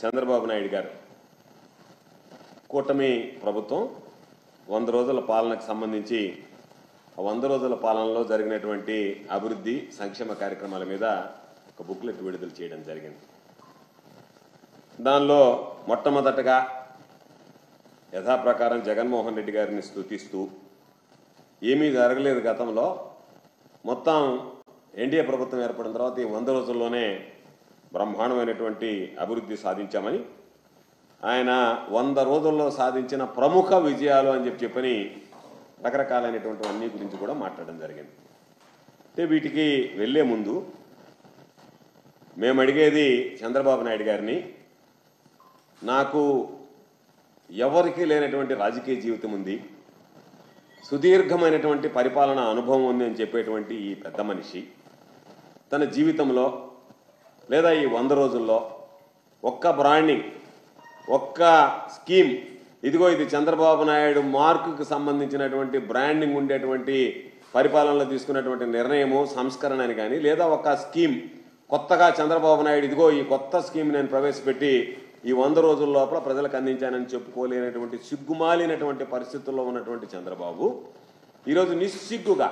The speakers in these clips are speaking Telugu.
చంద్రబాబు నాయుడు గారు కూటమి ప్రభుత్వం 100 రోజుల పాలనకు సంబంధించి 100 రోజుల పాలనలో జరిగినటువంటి అభివృద్ధి సంక్షేమ కార్యక్రమాల మీద ఒక బుక్లెట్ విడుదల చేయడం జరిగింది. దానిలో మొట్టమొదటగా యథాప్రకారం జగన్మోహన్ రెడ్డి గారిని స్తుతిస్తూ ఏమీ జరగలేదు గతంలో, మొత్తం ఎన్డీఏ ప్రభుత్వం ఏర్పడిన తర్వాత ఈ 100 రోజుల్లోనే బ్రహ్మాండమైనటువంటి అభివృద్ధి సాధించామని, ఆయన 100 రోజుల్లో సాధించిన ప్రముఖ విజయాలు అని చెప్పని రకరకాలైనటువంటి అన్ని గురించి కూడా మాట్లాడడం జరిగింది. అంటే వీటికి వెళ్లే ముందు మేము అడిగేది చంద్రబాబు నాయుడు గారిని, నాకు ఎవరికీ లేనటువంటి రాజకీయ జీవితం ఉంది, సుదీర్ఘమైనటువంటి పరిపాలన అనుభవం ఉంది అని చెప్పేటువంటి ఈ పెద్ద మనిషి తన జీవితంలో లేదా ఈ 100 రోజుల్లో ఒక్క బ్రాండింగ్, ఒక్క స్కీమ్, ఇదిగో ఇది చంద్రబాబు నాయుడు మార్కుకు సంబంధించినటువంటి బ్రాండింగ్ ఉండేటువంటి పరిపాలనలో తీసుకున్నటువంటి నిర్ణయము సంస్కరణ అని కానీ, లేదా ఒక స్కీమ్ కొత్తగా చంద్రబాబు నాయుడు ఇదిగో ఈ కొత్త స్కీమ్ నేను ప్రవేశపెట్టి ఈ 100 రోజుల లోపల ప్రజలకు అందించానని చెప్పుకోలేనటువంటి సిగ్గుమాలినటువంటి పరిస్థితుల్లో ఉన్నటువంటి చంద్రబాబు ఈరోజు నిస్సిగ్గుగా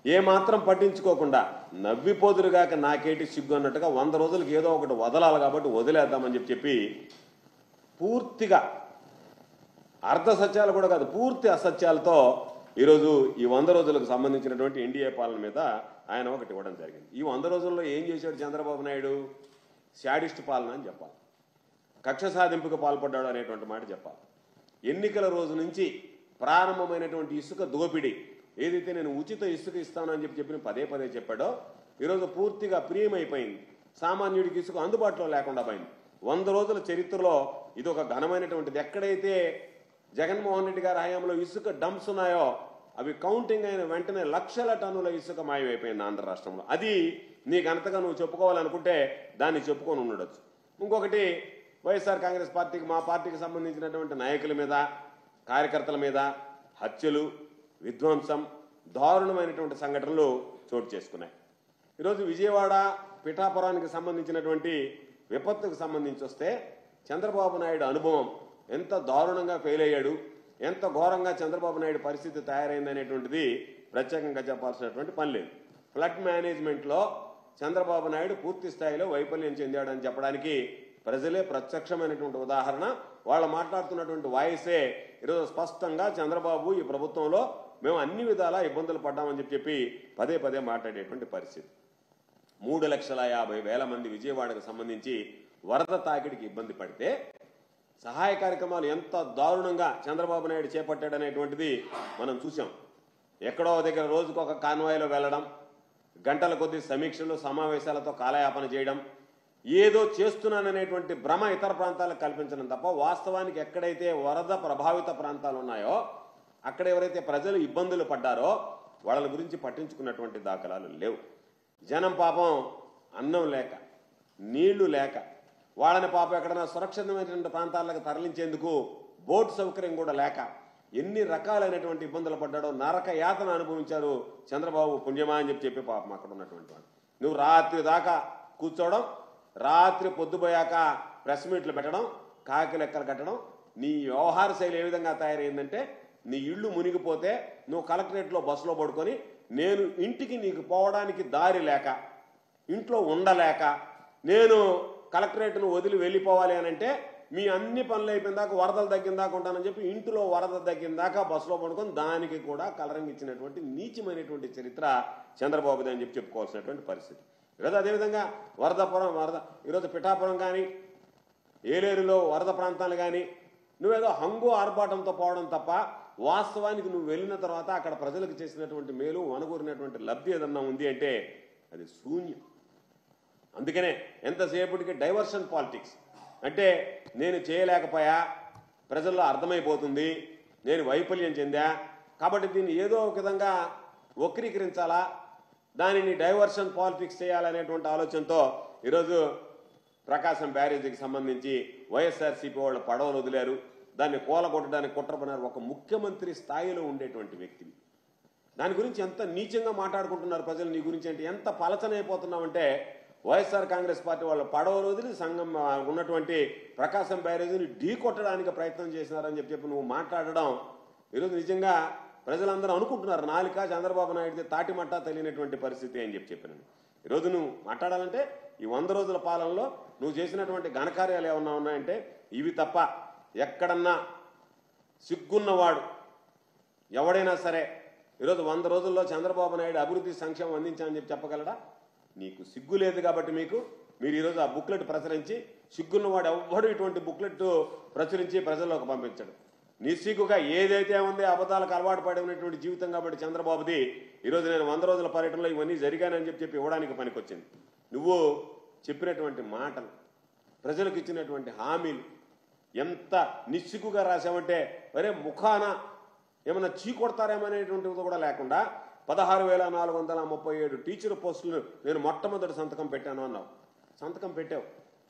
ఏమాత్రం పట్టించుకోకుండా నవ్విపోదురుగాక నాకేటి సిగ్గు అన్నట్టుగా 100 రోజులకు ఏదో ఒకటి వదలాలి కాబట్టి వదిలేద్దామని చెప్పి పూర్తిగా అర్ధ సత్యాలు కూడా కాదు, పూర్తి అసత్యాలతో ఈరోజు ఈ 100 రోజులకు సంబంధించినటువంటి ఎన్డీఏ పాలన మీద ఆయన ఒకటి ఇవ్వడం జరిగింది. ఈ 100 రోజుల్లో ఏం చేశాడు చంద్రబాబు నాయుడు? శాడిస్ట్ పాలన అని చెప్పాలి, కక్ష సాధింపుకు పాల్పడ్డాడు అనేటువంటి మాట చెప్పాలి. ఎన్నికల రోజు నుంచి ప్రారంభమైనటువంటి ఇసుక దోపిడీ, ఏదైతే నేను ఉచిత ఇసుక ఇస్తాను అని చెప్పి పదే పదే చెప్పాడో ఈరోజు పూర్తిగా ప్రియమైపోయింది. సామాన్యుడికి ఇసుక అందుబాటులో లేకుండా పోయింది. 100 రోజుల చరిత్రలో ఇది ఒక ఘనమైనటువంటిది. ఎక్కడైతే జగన్మోహన్ రెడ్డి గారి హయాంలో ఇసుక డంప్స్ ఉన్నాయో అవి కౌంటింగ్ అయిన వెంటనే లక్షల టన్నుల ఇసుక మాయమైపోయింది ఆంధ్ర రాష్ట్రంలో. అది నీకు అంతగా నువ్వు చెప్పుకోవాలనుకుంటే దాన్ని చెప్పుకొని ఉండొచ్చు. ఇంకొకటి, వైఎస్ఆర్ కాంగ్రెస్ పార్టీకి, మా పార్టీకి సంబంధించినటువంటి నాయకుల మీద, కార్యకర్తల మీద హత్యలు, విధ్వంసం, దారుణమైనటువంటి సంఘటనలు చోటు చేసుకున్నాయి. ఈరోజు విజయవాడ పిఠాపురానికి సంబంధించినటువంటి విపత్తుకు సంబంధించి వస్తే చంద్రబాబు నాయుడు అనుభవం ఎంత దారుణంగా ఫెయిల్ అయ్యాడు, ఎంత ఘోరంగా చంద్రబాబు నాయుడు పరిస్థితి తయారైంది అనేటువంటిది ప్రత్యేకంగా చెప్పాల్సినటువంటి పని లేదు. ఫ్లడ్ మేనేజ్మెంట్లో చంద్రబాబు నాయుడు పూర్తి స్థాయిలో వైఫల్యం చెందాడని చెప్పడానికి ప్రజలే ప్రత్యక్షమైనటువంటి ఉదాహరణ. వాళ్ళు మాట్లాడుతున్నటువంటి వాయిసే ఈరోజు స్పష్టంగా చంద్రబాబు ఈ ప్రభుత్వంలో మేము అన్ని విధాలా ఇబ్బందులు పడ్డామని చెప్పి పదే పదే మాట్లాడేటువంటి పరిస్థితి. 3,50,000 మంది విజయవాడకు సంబంధించి వరద తాకిడికి ఇబ్బంది పడితే సహాయ కార్యక్రమాలు ఎంత దారుణంగా చంద్రబాబు నాయుడు చేపట్టాడనేటువంటిది మనం చూసాం. ఎక్కడో దగ్గర రోజుకు ఒక కాన్వాయ్లో వెళ్ళడం, గంటల కొద్ది సమీక్షలు, సమావేశాలతో కాలయాపన చేయడం, ఏదో చేస్తున్నాననేటువంటి భ్రమ ఇతర ప్రాంతాలకు కల్పించడం తప్ప వాస్తవానికి ఎక్కడైతే వరద ప్రభావిత ప్రాంతాలు ఉన్నాయో అక్కడ ఎవరైతే ప్రజలు ఇబ్బందులు పడ్డారో వాళ్ళ గురించి పట్టించుకున్నటువంటి దాఖలాలు లేవు. జనం పాపం అన్నం లేక, నీళ్లు లేక, వాళ్ళని పాపం ఎక్కడైనా సురక్షితమైనటువంటి ప్రాంతాలకు తరలించేందుకు బోట్ సౌకర్యం కూడా లేక ఎన్ని రకాలైనటువంటి ఇబ్బందులు పడ్డాడో, నరక యాతన అనుభవించారు చంద్రబాబు పుణ్యమా అని చెప్పి పాపం అక్కడ ఉన్నటువంటి వాళ్ళు. నువ్వు రాత్రి దాకా కూర్చోవడం, రాత్రి పొద్దుపోయాక ప్రెస్ మీట్లు పెట్టడం, కాకి లెక్కలు కట్టడం, నీ వ్యవహార శైలి ఏ విధంగా తయారైందంటే నీ ఇళ్ళు మునిగిపోతే నువ్వు కలెక్టరేట్లో బస్సులో పడుకొని నేను ఇంటికి నీకు పోవడానికి దారి లేక, ఇంట్లో ఉండలేక, నేను కలెక్టరేట్ను వదిలి వెళ్ళిపోవాలి అని అంటే మీ అన్ని పనులు అయిపోయిన దాకా వరదలు తగ్గిన దాకా ఉంటానని చెప్పి ఇంటిలో వరద తగ్గిన దాకా బస్సులో పడుకొని దానికి కూడా కలరింగ్ ఇచ్చినటువంటి నీచమైనటువంటి చరిత్ర చంద్రబాబుది అని చెప్పుకోవాల్సినటువంటి పరిస్థితి. ఈరోజు అదేవిధంగా వరద ఈరోజు పిఠాపురం కానీ, ఏలేరులో వరద ప్రాంతాలు కానీ నువ్వేదో హంగు ఆర్భాటంతో పోవడం తప్ప వాస్తవానికి నువ్వు వెళ్ళిన తర్వాత అక్కడ ప్రజలకు చేసినటువంటి మేలు, వనగూరినటువంటి లబ్ధి ఏదన్నా ఉంది అంటే అది శూన్యం. అందుకనే ఎంతసేపటికి డైవర్షన్ పాలిటిక్స్ అంటే నేను చేయలేకపోయా, ప్రజల్లో అర్థమైపోతుంది, నేను వైఫల్యం చెందా కాబట్టి దీన్ని ఏదో ఒక విధంగా వక్రీకరించాలా, దానిని డైవర్షన్ పాలిటిక్స్ చేయాలనేటువంటి ఆలోచనతో ఈరోజు ప్రకాశం బ్యారేజీకి సంబంధించి వైఎస్ఆర్సీపీ వాళ్ళు పడవలు వదిలారు, దాన్ని కూలగొట్టడానికి కుట్రపడినారు. ఒక ముఖ్యమంత్రి స్థాయిలో ఉండేటువంటి వ్యక్తివి దాని గురించి ఎంత నీచంగా మాట్లాడుకుంటున్నారు ప్రజలు నీ గురించి అంటే ఎంత పలచనైపోతున్నామంటే వైఎస్ఆర్ కాంగ్రెస్ పార్టీ వాళ్ళ పడవలు వదిలి సంఘం ఉన్నటువంటి ప్రకాశం బ్యారేజీని ఢీ కొట్టడానికి ప్రయత్నం చేసినారని చెప్పి నువ్వు మాట్లాడడం ఈరోజు నిజంగా ప్రజలందరూ అనుకుంటున్నారు నాలిక చంద్రబాబు నాయుడితే తాటిమట్టా తెలియనటువంటి పరిస్థితి అని చెప్పినాను. ఈరోజు నువ్వు మాట్లాడాలంటే ఈ 100 రోజుల పాలనలో నువ్వు చేసినటువంటి ఘనకార్యాలు ఏమన్నా ఉన్నాయంటే ఇవి తప్ప ఎక్కడన్నా సిగ్గున్నవాడు ఎవడైనా సరే ఈరోజు 100 రోజుల్లో చంద్రబాబు నాయుడు అభివృద్ధి సంక్షేమం అందించాలని చెప్పగలడా? నీకు సిగ్గు లేదు కాబట్టి మీరు ఈరోజు ఆ బుక్లెట్ ప్రచురించి సిగ్గున్నవాడు ఎవ్వడు ఇటువంటి బుక్లెట్ ప్రచురించి ప్రజల్లోకి పంపించడు. నిస్సిగ్గుగా ఏదైతే ఉందో అబద్ధాలకు అలవాటు పడి ఉన్నటువంటి జీవితం కాబట్టి చంద్రబాబుది ఈరోజు నేను 100 రోజుల పర్యటనలో ఇవన్నీ జరిగానని చెప్పి ఇవ్వడానికి పనికొచ్చింది. నువ్వు చెప్పినటువంటి మాటలు ప్రజలకు ఇచ్చినటువంటి హామీలు ఎంత నిస్సిగ్గుగా రాసావంటే ఒరే ముఖాన ఏమన్నా చీకొడతారేమనేటువంటిది కూడా లేకుండా 16,437 టీచర్ పోస్టులు నేను మొట్టమొదటి సంతకం పెట్టాను అన్నావు. సంతకం పెట్టావు.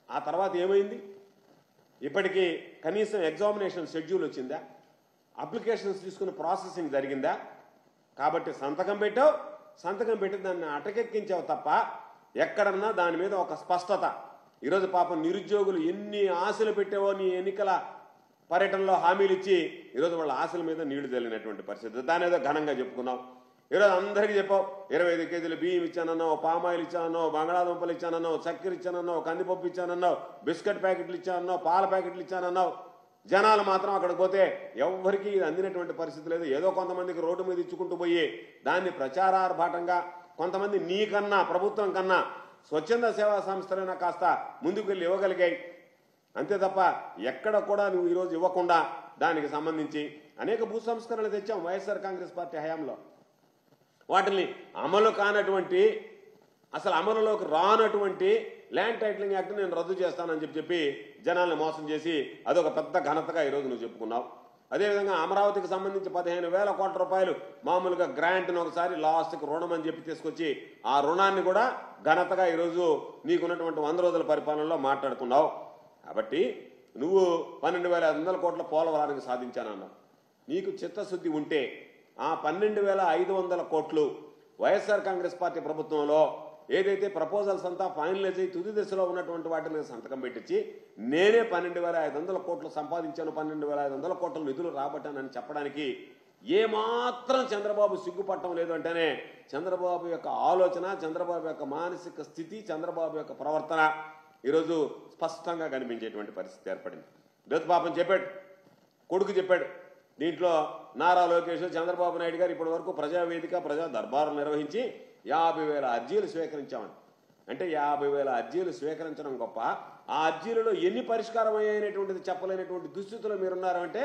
ఆ తర్వాత ఏమైంది? ఇప్పటికీ కనీసం ఎగ్జామినేషన్ షెడ్యూల్ వచ్చిందా? అప్లికేషన్స్ తీసుకుని ప్రాసెసింగ్ జరిగిందా? కాబట్టి సంతకం పెట్టావు. సంతకం పెట్టి దాన్ని అటకెక్కించావు తప్ప ఎక్కడన్నా దాని మీద ఒక స్పష్టత. ఈరోజు పాపం నిరుద్యోగులు ఎన్ని ఆశలు పెట్టావో నీ ఎన్నికల పర్యటనలో హామీలు ఇచ్చి ఈరోజు వాళ్ళ ఆశల మీద నీళ్లు చల్లినటువంటి పరిస్థితి. దాని ఏదో ఘనంగా చెప్పుకున్నావు. ఈరోజు అందరికీ చెప్పావు 25 కేజీలు బియ్యం ఇచ్చానన్నావు, పామాయిల్ ఇచ్చానన్నావు, బంగాళాదుంపలు ఇచ్చానన్నావు, చక్కెర ఇచ్చానన్నావు, కందిపప్పు ఇచ్చానన్నావు, బిస్కెట్ ప్యాకెట్లు ఇచ్చానన్నావు, పాల ప్యాకెట్లు ఇచ్చానన్నావు. జనాలు మాత్రం అక్కడికి పోతే ఎవ్వరికీ ఇది అందినటువంటి పరిస్థితి లేదు. ఏదో కొంతమందికి రోడ్డు మీద ఇచ్చుకుంటూ పోయి దాన్ని ప్రచారార్భాటంగా కొంతమంది నీకన్నా ప్రభుత్వం కన్నా స్వచ్ఛంద సేవా సంస్థలైనా కాస్త ముందుకు వెళ్ళి ఇవ్వగలిగాయి. అంతే తప్ప ఎక్కడ కూడా నువ్వు ఈరోజు ఇవ్వకుండా దానికి సంబంధించి అనేక భూ సంస్కరణలు తెచ్చాం వైఎస్ఆర్ కాంగ్రెస్ పార్టీ హయాంలో. వాటిని అమలు కానటువంటి అసలు అమలులోకి రానటువంటి ల్యాండ్ టైటిలింగ్ యాక్ట్ నేను రద్దు చేస్తానని చెప్పి జనాలను మోసం చేసి అదొక పెద్ద ఘనతగా ఈరోజు నువ్వు చెప్పుకున్నావు. అదేవిధంగా అమరావతికి సంబంధించి 15,000 కోట్ల రూపాయలు మామూలుగా గ్రాంట్ను ఒకసారి లాస్ట్కి రుణం అని చెప్పి తీసుకొచ్చి ఆ రుణాన్ని కూడా ఘనతగా ఈరోజు నీకున్నటువంటి 100 రోజుల పరిపాలనలో మాట్లాడుకున్నావు. కాబట్టి నువ్వు 12,500 కోట్ల పోలవరానికి సాధించానన్నావు. నీకు చిత్తశుద్ధి ఉంటే ఆ 12,500 కోట్లు వైఎస్ఆర్ కాంగ్రెస్ పార్టీ ప్రభుత్వంలో ఏదైతే ప్రపోజల్స్ అంతా ఫైనలైజ్ అయ్యి తుది దశలో ఉన్నటువంటి వాటి మీద సంతకం పెట్టించి నేనే 12,500 కోట్లు సంపాదించాను, 12,500 కోట్ల నిధులు రాబట్టానని చెప్పడానికి ఏమాత్రం చంద్రబాబు సిగ్గుపట్టడం లేదు అంటేనే చంద్రబాబు యొక్క ఆలోచన, చంద్రబాబు యొక్క మానసిక స్థితి, చంద్రబాబు యొక్క ప్రవర్తన ఈరోజు స్పష్టంగా కనిపించేటువంటి పరిస్థితి ఏర్పడింది. ఈరోజు పాపం చెప్పాడు, కొడుకు చెప్పాడు, దీంట్లో నారా లోకేష్ చంద్రబాబు నాయుడు గారు ఇప్పటి వరకు ప్రజావేదిక ప్రజా దర్బారు నిర్వహించి 50,000 అర్జీలు స్వీకరించామని. అంటే 50,000 అర్జీలు స్వీకరించడం గొప్ప, ఆ అర్జీలలో ఎన్ని పరిష్కారం అయ్యేటువంటిది చెప్పలేనటువంటి దుస్థితిలో మీరున్నారంటే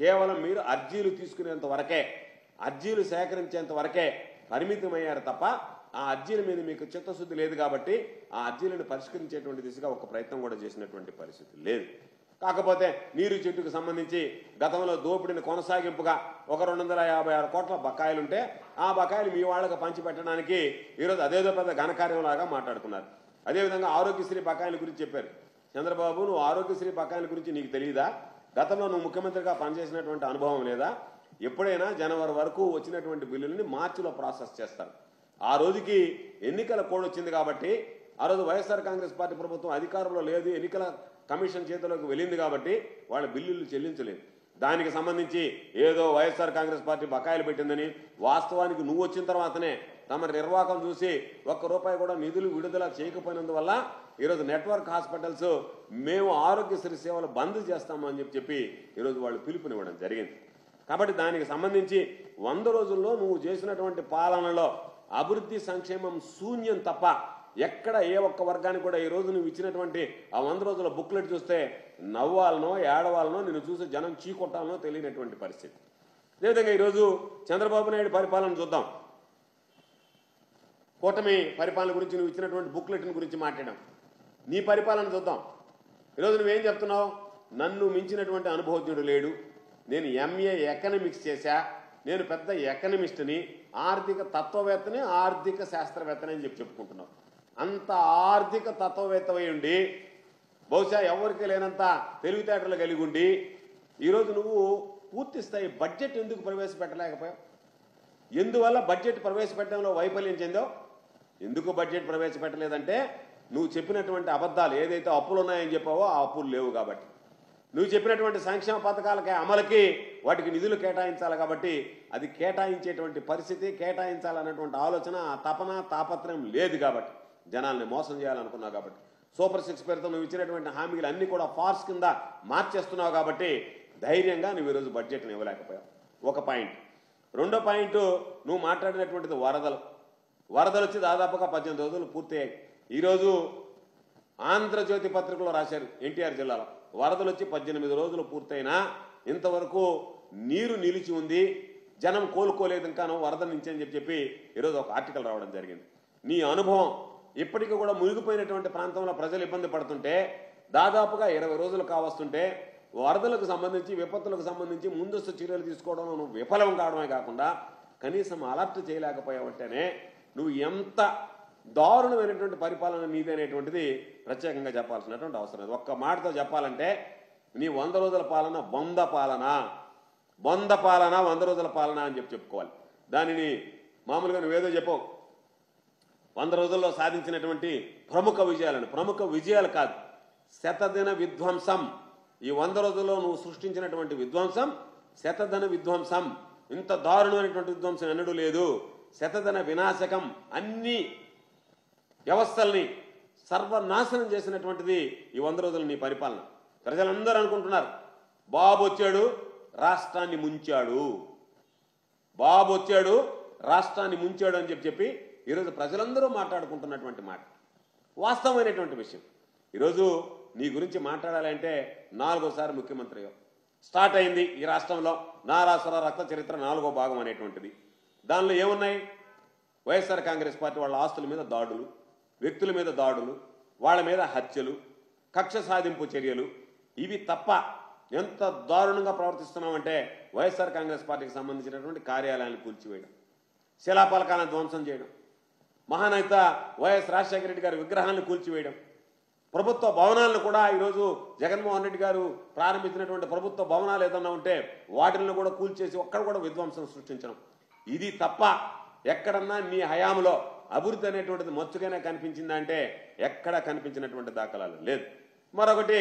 కేవలం మీరు అర్జీలు తీసుకునేంత వరకే, అర్జీలు సేకరించేంత వరకే పరిమితమయ్యారు తప్ప ఆ అర్జీల మీద మీకు చిత్తశుద్ధి లేదు. కాబట్టి ఆ అర్జీలను పరిష్కరించేటువంటి దిశగా ఒక ప్రయత్నం కూడా చేసినటువంటి పరిస్థితి లేదు. కాకపోతే నీరు చెట్టుకు సంబంధించి గతంలో దోపిడిని కొనసాగింపుగా ఒక 256 కోట్ల బకాయిలుంటే ఆ బకాయిలు మీ వాళ్ళకి పంచిపెట్టడానికి ఈరోజు అదేదో పెద్ద ఘనకార్యంలాగా మాట్లాడుకున్నారు. అదేవిధంగా ఆరోగ్యశ్రీ బకాయిల గురించి చెప్పారు. చంద్రబాబు, నువ్వు ఆరోగ్యశ్రీ బకాయిల గురించి నీకు తెలియదా? గతంలో నువ్వు ముఖ్యమంత్రిగా పనిచేసినటువంటి అనుభవం లేదా? ఎప్పుడైనా జనవరి వరకు వచ్చినటువంటి బిల్లుల్ని మార్చిలో ప్రాసెస్ చేస్తారు. ఆ రోజుకి ఎన్నికల కోడ్ వచ్చింది కాబట్టి ఆ రోజు వైఎస్ఆర్ కాంగ్రెస్ పార్టీ ప్రభుత్వం అధికారంలో లేదు, ఎన్నికల కమిషన్ చేతిలోకి వెళ్ళింది కాబట్టి వాళ్ళ బిల్లులు చెల్లించలేదు. దానికి సంబంధించి ఏదో వైఎస్ఆర్ కాంగ్రెస్ పార్టీ బకాయిలు పెట్టిందని, వాస్తవానికి నువ్వు వచ్చిన తర్వాతనే తమ నిర్వాహకం చూసి ₹1 కూడా నిధులు విడుదల చేయకపోయినందువల్ల ఈరోజు నెట్వర్క్ హాస్పిటల్స్ మేము ఆరోగ్యశ్రీ సేవలు బంద్ చేస్తామని చెప్పి ఈరోజు వాళ్ళు పిలుపునివ్వడం జరిగింది. కాబట్టి దానికి సంబంధించి 100 రోజుల్లో నువ్వు చేసినటువంటి పాలనలో అభివృద్ధి సంక్షేమం శూన్యం తప్ప ఎక్కడ ఏ ఒక్క వర్గానికి కూడా ఈ రోజు నువ్వు ఇచ్చినటువంటి ఆ 100 రోజుల బుక్లెట్ చూస్తే నవ్వాలనో ఏడవాలనో నిన్ను చూసి జనం చీకొట్టాలనో తెలియనటువంటి పరిస్థితి. అదేవిధంగా ఈరోజు చంద్రబాబు నాయుడు పరిపాలన చూద్దాం. కూటమి పరిపాలన గురించి నువ్వు ఇచ్చినటువంటి బుక్లెట్ని గురించి మాట్లాడాం. నీ పరిపాలన చూద్దాం. ఈరోజు నువ్వేం చెప్తున్నావు? నన్ను మించినటువంటి అనుభవజ్ఞుడు లేడు, నేను MA ఎకనామిక్స్ చేశా, నేను పెద్ద ఎకనమిస్ట్ని, ఆర్థిక తత్వవేత్తని, ఆర్థిక శాస్త్రవేత్తని అని చెప్పుకుంటున్నావు. అంత ఆర్థిక తత్వవేత్తమై ఉండి బహుశా ఎవరికి లేనంత తెలివితేటలు కలిగి ఉండి ఈరోజు నువ్వు పూర్తి స్థాయి బడ్జెట్ ఎందుకు ప్రవేశపెట్టలేకపోయావు? ఎందువల్ల బడ్జెట్ ప్రవేశపెట్టడంలో వైఫల్యం చెందావు? ఎందుకు బడ్జెట్ ప్రవేశపెట్టలేదంటే నువ్వు చెప్పినటువంటి అబద్ధాలు ఏదైతే అప్పులు ఉన్నాయని చెప్పావో ఆ అప్పులు లేవు కాబట్టి, నువ్వు చెప్పినటువంటి సంక్షేమ పథకాలకి అమలుకి వాటికి నిధులు కేటాయించాలి కాబట్టి అది కేటాయించేటువంటి పరిస్థితి, కేటాయించాలన్నటువంటి ఆలోచన, ఆ తపన తాపత్రయం లేదు కాబట్టి, జనాల్ని మోసం చేయాలనుకున్నావు కాబట్టి, సూపర్ 6 పేరుతో నువ్వు ఇచ్చినటువంటి హామీలు అన్ని కూడా ఫార్స్ కింద మార్చేస్తున్నావు కాబట్టి ధైర్యంగా నువ్వు ఈరోజు బడ్జెట్ని ఇవ్వలేకపోయావు. ఒక పాయింట్. రెండో పాయింట్, నువ్వు మాట్లాడినటువంటిది వరదలు వచ్చి దాదాపుగా 18 రోజులు పూర్తయ్యాయి. ఈరోజు ఆంధ్రజ్యోతి పత్రికలో రాశారు, ఎన్టీఆర్ జిల్లాలో వరదలు వచ్చి 18 రోజులు పూర్తయినా ఇంతవరకు నీరు నిలిచి ఉంది, జనం కోలుకోలేదు ఇంకాను వరద నుంచి అని చెప్పి ఈరోజు ఒక ఆర్టికల్ రావడం జరిగింది. నీ అనుభవం, ఇప్పటికీ కూడా మునిగిపోయినటువంటి ప్రాంతంలో ప్రజలు ఇబ్బంది పడుతుంటే దాదాపుగా 20 రోజులు కావస్తుంటే వరదలకు సంబంధించి, విపత్తులకు సంబంధించి ముందస్తు చర్యలు తీసుకోవడంలో నువ్వు విఫలం కావడమే కాకుండా కనీసం అలర్ట్ చేయలేకపోయావంటేనే నువ్వు ఎంత దారుణమైనటువంటి పరిపాలన నీదనేటువంటిది ప్రత్యేకంగా చెప్పాల్సినటువంటి అవసరం లేదు. ఒక్క మాటతో చెప్పాలంటే నీ 100 రోజుల పాలన బొంద పాలన, 100 రోజుల పాలన అని చెప్పుకోవాలి. దానిని మామూలుగా నువ్వేదో చెప్పవు, 100 రోజుల్లో సాధించినటువంటి ప్రముఖ విజయాలు కాదు, శతదిన విధ్వంసం. ఈ 100 రోజుల్లో నువ్వు సృష్టించినటువంటి విధ్వంసం శతదిన విధ్వంసం. ఇంత దారుణమైనటువంటి విధ్వంసం ఎన్నడూ లేదు. శతదిన వినాశకం, అన్ని వ్యవస్థల్ని సర్వనాశనం చేసినటువంటిది ఈ 100 రోజులు నీ పరిపాలన. ప్రజలందరూ అనుకుంటున్నారు బాబు వచ్చాడు రాష్ట్రాన్ని ముంచాడు, బాబు వచ్చాడు రాష్ట్రాన్ని ముంచాడు అని చెప్పి ఈరోజు ప్రజలందరూ మాట్లాడుకుంటున్నటువంటి మాట వాస్తవమైనటువంటి విషయం. ఈరోజు నీ గురించి మాట్లాడాలంటే 4వసారి ముఖ్యమంత్రిగా స్టార్ట్ అయింది ఈ రాష్ట్రంలో నారాసుర రక్త చరిత్ర 4వ భాగం అనేటువంటిది. దానిలో ఏమున్నాయి? వైఎస్ఆర్ కాంగ్రెస్ పార్టీ వాళ్ళ ఆస్తుల మీద దాడులు, వ్యక్తుల మీద దాడులు, వాళ్ళ మీద హత్యలు, కక్ష సాధింపు చర్యలు, ఇవి తప్ప ఎంత దారుణంగా ప్రవర్తిస్తున్నామంటే వైఎస్ఆర్ కాంగ్రెస్ పార్టీకి సంబంధించినటువంటి కార్యాలయాలను కూల్చివేయడం, శిలాఫలకాలను ధ్వంసం చేయడం, మహానేత వైఎస్ రాజశేఖర రెడ్డి గారి విగ్రహాలను కూల్చివేయడం, ప్రభుత్వ భవనాలను కూడా ఈరోజు జగన్మోహన్ రెడ్డి గారు ప్రారంభించినటువంటి ప్రభుత్వ భవనాలు ఏదన్నా ఉంటే వాటిని కూడా కూల్చేసి ఒక్కడ కూడా విధ్వంసం సృష్టించడం, ఇది తప్ప ఎక్కడన్నా నీ హయాంలో అభివృద్ధి అనేటువంటిది మచ్చుగానే కనిపించిందంటే ఎక్కడా కనిపించినటువంటి దాఖలాలు లేదు. మరొకటి